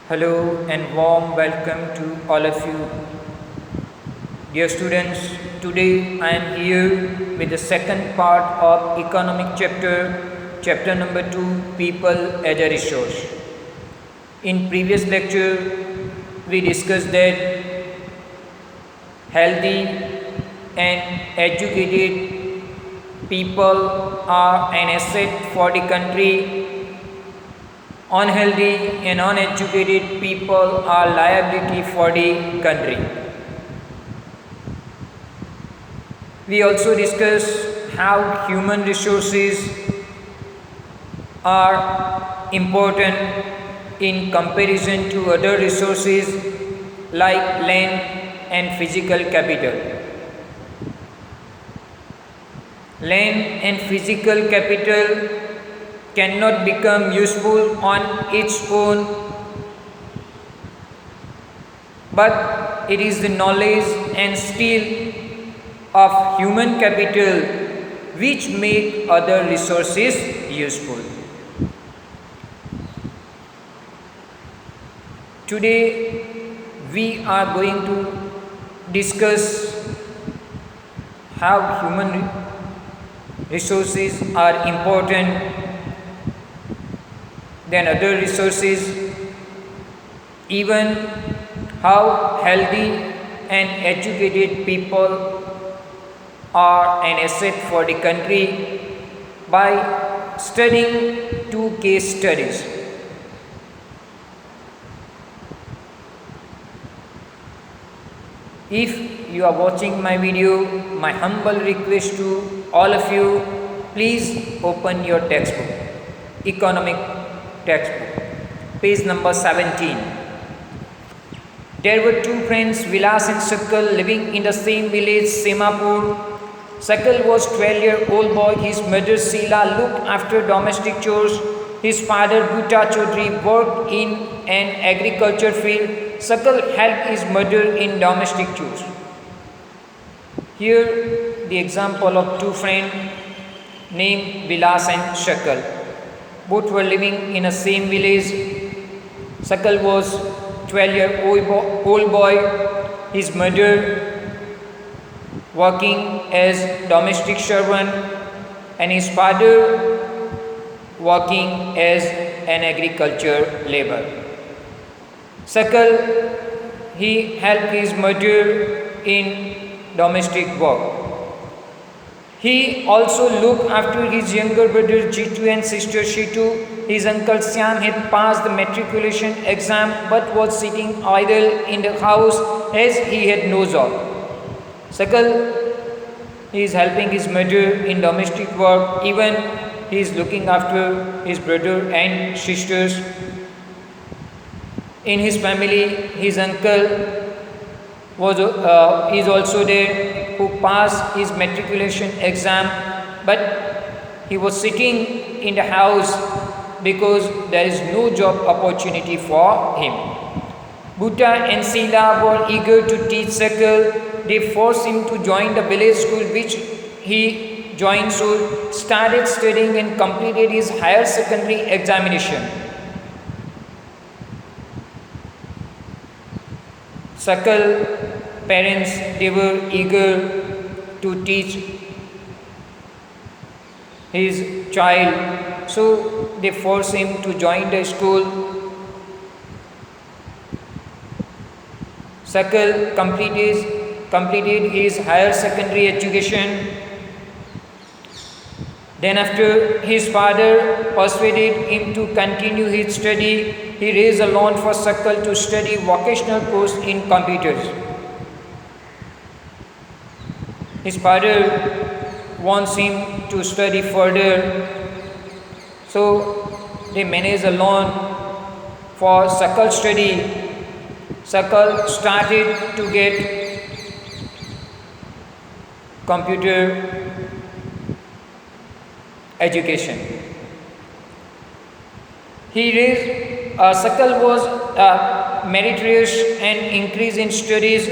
Hello and warm welcome to all of you. Dear students, today I am here with the second part of economic chapter number 2, people as a resource. In previous lecture, we discussed that healthy and educated people are an asset for the country. Unhealthy and uneducated people are liability for the country. We also discussed how human resources are important in comparison to other resources like land and physical capital. Land and physical capital cannot become useful on its own, but it is the knowledge and skill of human capital which make other resources useful. Today we are going to discuss how human resources are important than other resources, even how healthy and educated people are an asset for the country by studying two case studies. If you are watching my video, my humble request to all of you, please open your textbook, economic textbook, page number 17. There were two friends, Vilas and Sakal, living in the same village, Semapur. Sakal was 12-year-old boy. His mother Sheila looked after domestic chores. His father Bhutta Chaudhary worked in an agriculture field. Sakal helped his mother in domestic chores. Here the example of two friends named Vilas and Sakal. Both were living in a same village. Sakal was 12-year-old boy. His mother working as domestic servant and his father working as an agriculture labor. Sakal, he helped his mother in domestic work. He also looked after his younger brother Jitu and sister Shitu. His uncle Syam had passed the matriculation exam but was sitting idle in the house as he had no job. Sakal is helping his mother in domestic work, even he is looking after his brother and sisters. In his family, his uncle is also there, who passed his matriculation exam, but he was sitting in the house because there is no job opportunity for him. Bhutta and Sheila were eager to teach Sakal. They forced him to join the village school, which he joined soon, started studying and completed his higher secondary examination. Sakal parents, they were eager to teach his child, so they forced him to join the school. Sakal completed his higher secondary education. Then after his father persuaded him to continue his study, he raised a loan for Sakal to study vocational course in computers. His father wants him to study further, so they managed a loan for Sakal's study. Sakal started to get computer education. Sakal was meritorious and increased in studies,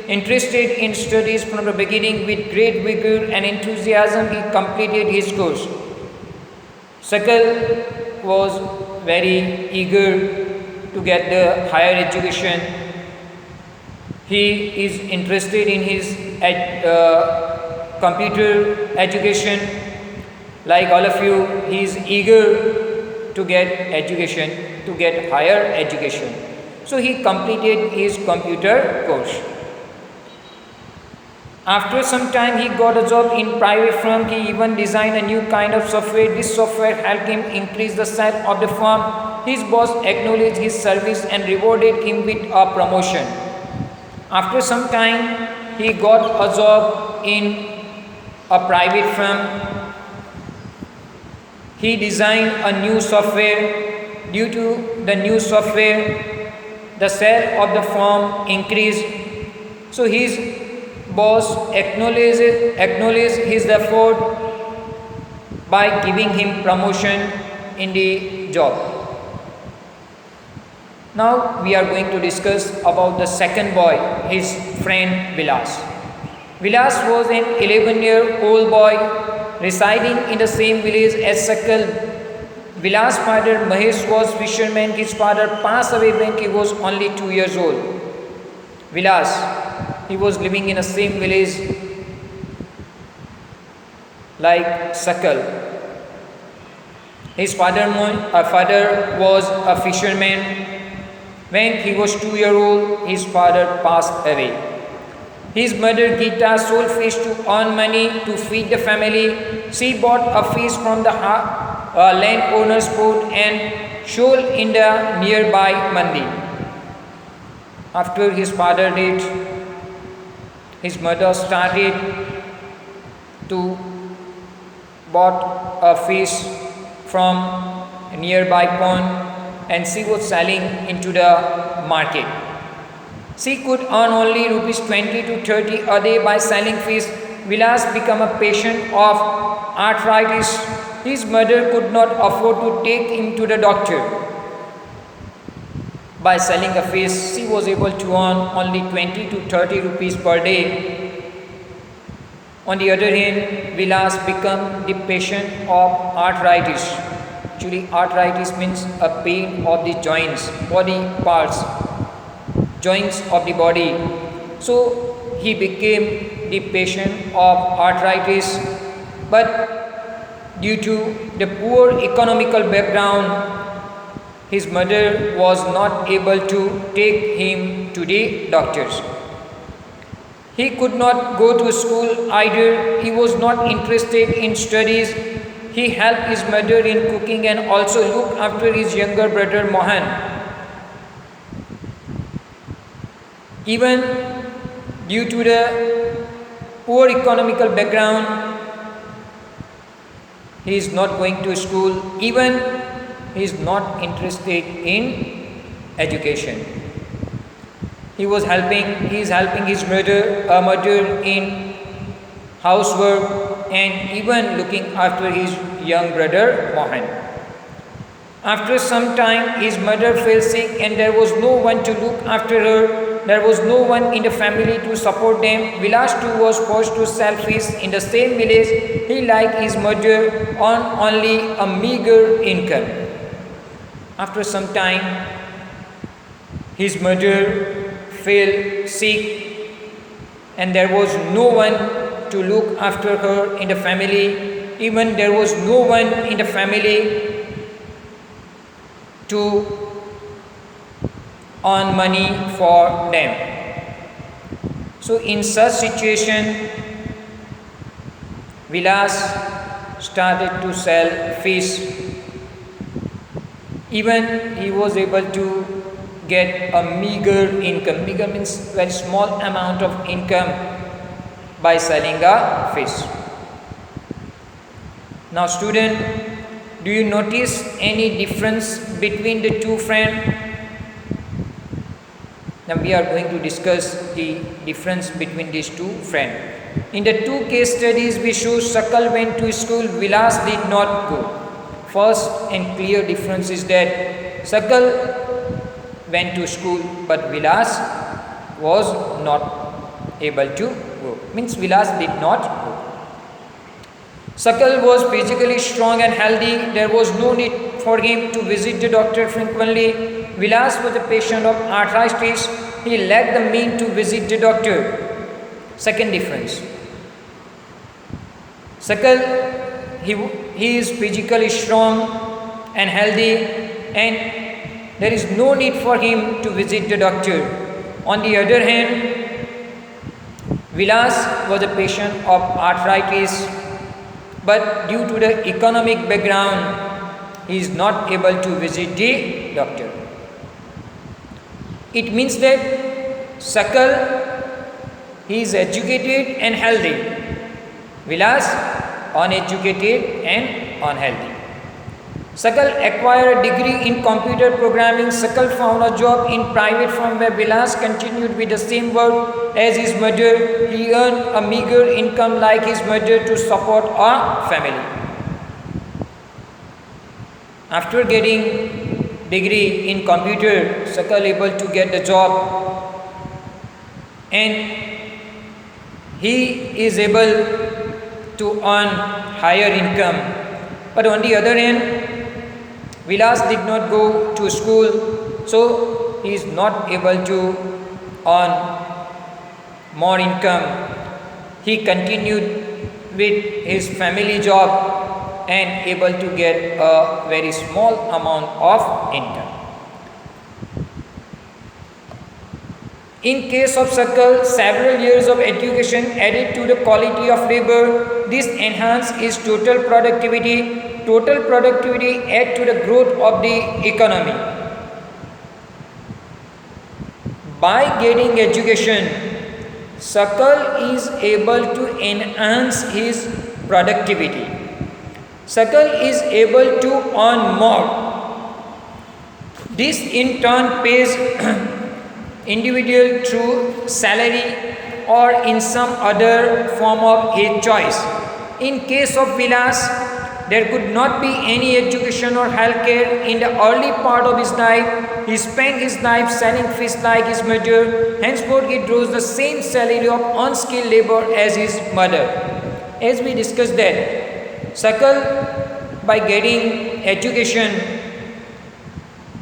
interested in studies from the beginning. With great vigor and enthusiasm, he completed his course. Sakal was very eager to get the higher education. He is interested in his computer education. Like all of you, he is eager to get education, to get higher education. So he completed his computer course. After some time, he got a job in private firm. He even designed a new kind of software. This software helped him increase the size of the firm. His boss acknowledged his service and rewarded him with a promotion. After some time, he got a job in a private firm. He designed a new software. Due to the new software, the sale of the firm increased. So his boss acknowledged his effort by giving him promotion in the job. Now we are going to discuss about the second boy, his friend Vilas. Vilas was an 11-year-old boy residing in the same village as Sakal. Vilas' father Mahesh was fisherman. His father passed away when he was only 2 years old. Vilas, he was living in the same village like Sakal. His father was a fisherman. When he was 2 years old, his father passed away. His mother Geeta sold fish to earn money to feed the family. She bought a fish from the landowner's boat and sold in the nearby mandi. After his father died, his mother started to bought a fish from a nearby pond and she was selling into the market. She could earn only rupees 20 to 30 a day by selling fish. Vilas became a patient of arthritis. His mother could not afford to take him to the doctor. By selling a fish, she was able to earn only 20 to 30 rupees per day. On the other hand, Vilas became the patient of arthritis. Actually, arthritis means a pain of the joints, body parts, joints of the body. So he became the patient of arthritis, but due to the poor economical background, his mother was not able to take him to the doctors. He could not go to school either. He was not interested in studies. He helped his mother in cooking and also looked after his younger brother Mohan. Even due to the poor economical background, he is not going to school. Even he is not interested in education. He is helping his mother in housework and even looking after his young brother Mohan. After some time, his mother fell sick and there was no one to look after her. There was no one in the family to support them. Vilas too was forced to sell fish in the same village. He, like his mother, earned only a meager income. After some time, his mother fell sick and there was no one to look after her in the family. Even there was no one in the family to earn money for them. So in such situation, Vilas started to sell fish. Even he was able to get a meager income. Meager means very small amount of income by selling a fish. Now student, do you notice any difference between the two friends? Now we are going to discuss the difference between these two friends. In the two case studies we show Sakal went to school, Vilas did not go. First and clear difference is that Sakal went to school but Vilas was not able to go. Means Vilas did not go. Sakal was physically strong and healthy. There was no need for him to visit the doctor frequently. Vilas was a patient of arthritis. He lacked the means to visit the doctor. Second difference. Sakal, he is physically strong and healthy, and there is no need for him to visit the doctor. On the other hand, Vilas was a patient of arthritis, but due to the economic background, he is not able to visit the doctor. It means that Sakal, he is educated and healthy. Vilas, uneducated and unhealthy. Sakal acquired a degree in computer programming. Sakal found a job in private firm where Vilas continued with the same work as his mother. He earned a meager income like his mother to support a family. After getting degree in computer, Sakal able to get the job, and he is able to earn higher income. But on the other hand, Vilas did not go to school, so he is not able to earn more income. He continued with his family job and able to get a very small amount of income. In case of Sakal, several years of education added to the quality of labor. This enhanced his total productivity. Total productivity add to the growth of the economy. By getting education, Sakal is able to enhance his productivity. Sakal is able to earn more. This in turn pays individual through salary or in some other form of his choice. In case of Vilas, there could not be any education or healthcare in the early part of his life. He spent his life selling fish like his mother. Henceforth, he draws the same salary of unskilled labor as his mother. As we discussed that, Sakal, by getting education,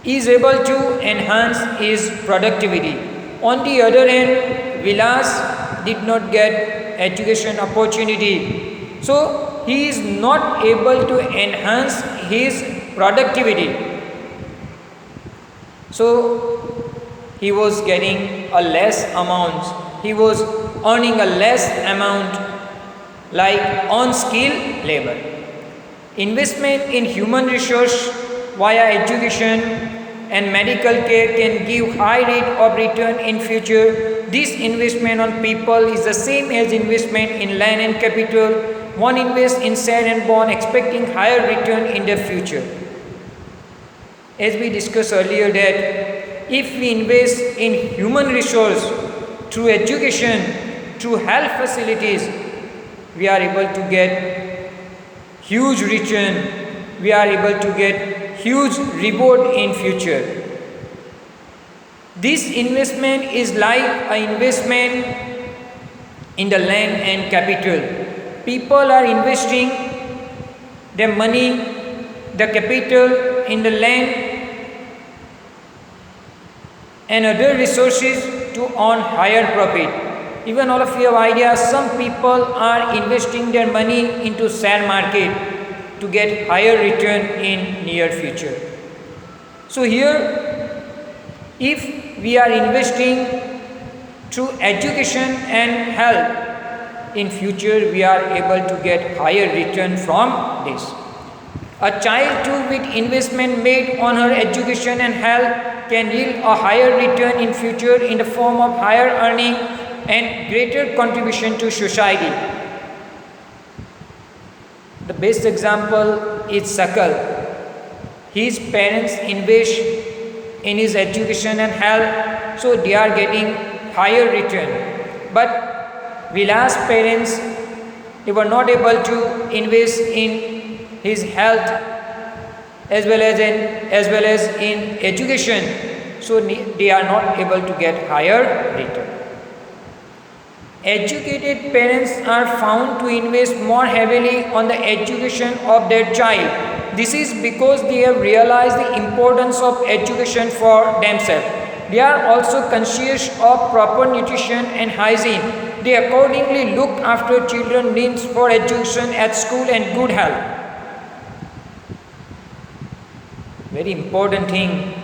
is able to enhance his productivity. On the other hand, Vilas did not get education opportunity. So, he is not able to enhance his productivity. So, he was getting a less amount. He was earning a less amount like unskilled labor. Investment in human resource via education and medical care can give high rate of return in future. This investment on people is the same as investment in land and capital. One invests in share and bond expecting higher return in the future. As we discussed earlier that if we invest in human resource through education, through health facilities, we are able to get huge return. We are able to get huge reward in future. This investment is like an investment in the land and capital. People are investing their money, the capital in the land and other resources to earn higher profit. Even all of you have ideas, some people are investing their money into share market to get higher return in near future. So here, if we are investing through education and health, in future we are able to get higher return from this. A child too with investment made on her education and health can yield a higher return in future in the form of higher earning and greater contribution to society. The best example is Sakal. His parents invest in his education and health, so they are getting higher return. But Vilas' parents, they were not able to invest in his health as well as in education, so they are not able to get higher return. educated parents are found to invest more heavily on the education of their child. This is because they have realized the importance of education for themselves. They are also conscious of proper nutrition and hygiene. They accordingly look after children's needs for education at school and good health. Very important thing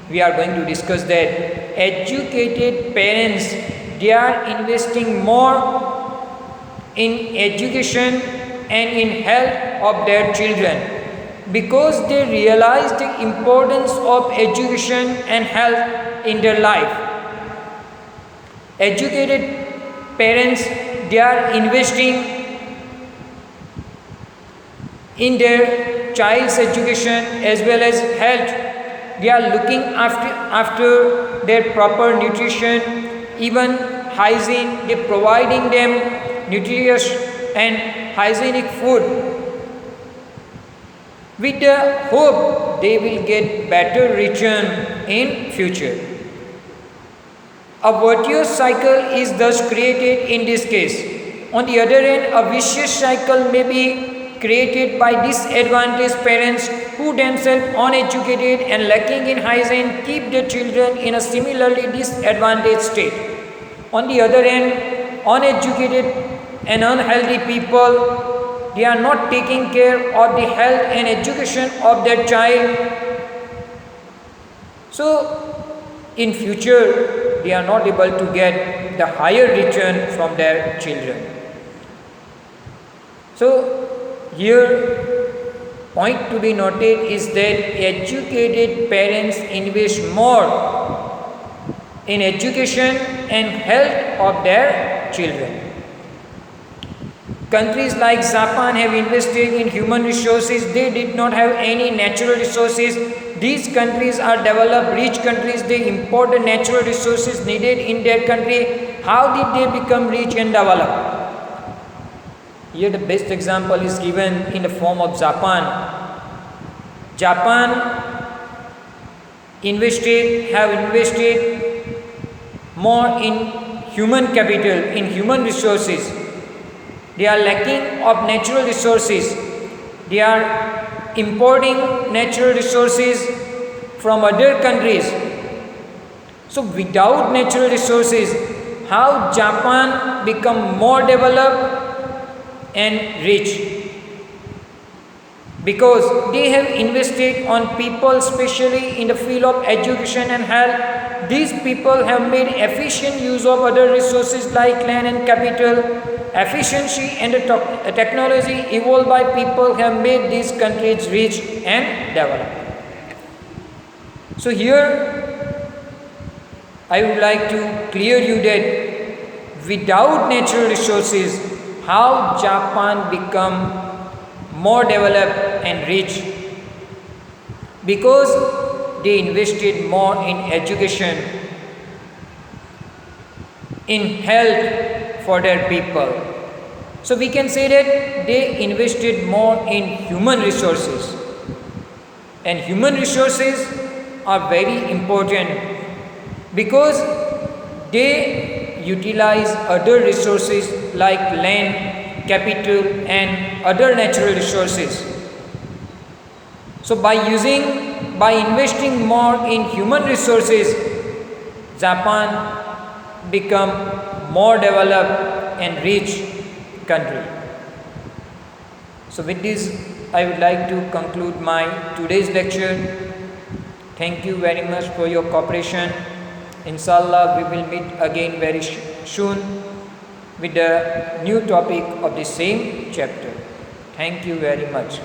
we are going to discuss, that educated parents, they are investing more in education and in health of their children, because they realize the importance of education and health in their life. Educated parents, they are investing in their child's education as well as health. They are looking after their proper nutrition, even hygiene. They are providing them nutritious and hygienic food, with the hope they will get better return in future. A virtuous cycle is thus created in this case. On the other hand, a vicious cycle may be created by disadvantaged parents who themselves uneducated and lacking in hygiene keep their children in a similarly disadvantaged state. On the other hand, uneducated and unhealthy people, they are not taking care of the health and education of their child. So, in future, they are not able to get the higher return from their children. So, here, point to be noted is that educated parents invest more in education and health of their children. Countries like Japan have invested in human resources. They did not have any natural resources. These countries are developed, rich countries. They import the natural resources needed in their country. How did they become rich and developed? Here the best example is given in the form of Japan. Japan have invested more in human capital, in human resources. They are lacking of natural resources. They are importing natural resources from other countries. So without natural resources, how Japan become more developed and rich? Because they have invested on people, especially in the field of education and health. These people have made efficient use of other resources like land and capital. Efficiency and the technology evolved by people have made these countries rich and developed. So here, I would like to clear you that without natural resources, how Japan become more developed and rich? Because they invested more in education, in health for their people. So we can say that they invested more in human resources. And human resources are very important because they utilize other resources like land, capital and other natural resources. So by investing more in human resources, Japan become more developed and rich country. So with this, I would like to conclude my today's lecture. Thank you very much for your cooperation. Inshallah, we will meet again very soon with the new topic of the same chapter. Thank you very much.